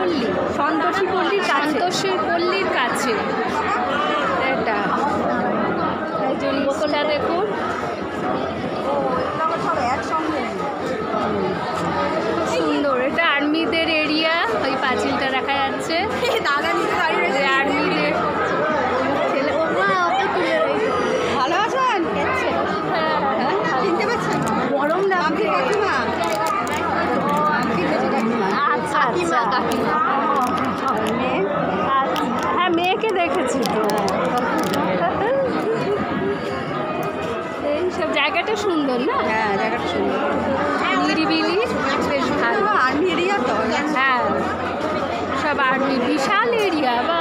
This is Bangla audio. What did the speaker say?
পল্লী, সন্তোষী পল্লীর কাছে। সন্তোষী পল্লীর কাছে এটা। এই যে বোতলটা দেখুন, সুন্দর। এটা আর্মিদের এরিয়া, ওই পাঁচিলটা দেখা যাচ্ছে। যে আর্মিদের ছেলে, ও মা ওকে তুলে রয়েছে। ভালো আছেন? চিনতে পারছেন? গরম লাগছে। আচ্ছা আচ্ছা, হ্যাঁ মেয়েকে দেখেছি তো। এইসব জায়গাটা সুন্দর না? হ্যাঁ, জায়গাটা সুন্দর, নিরিবিলি, বেশ ভালো। আর্মি এরিয়া তো। হ্যাঁ, সব আর্মি, বিশাল এরিয়া বা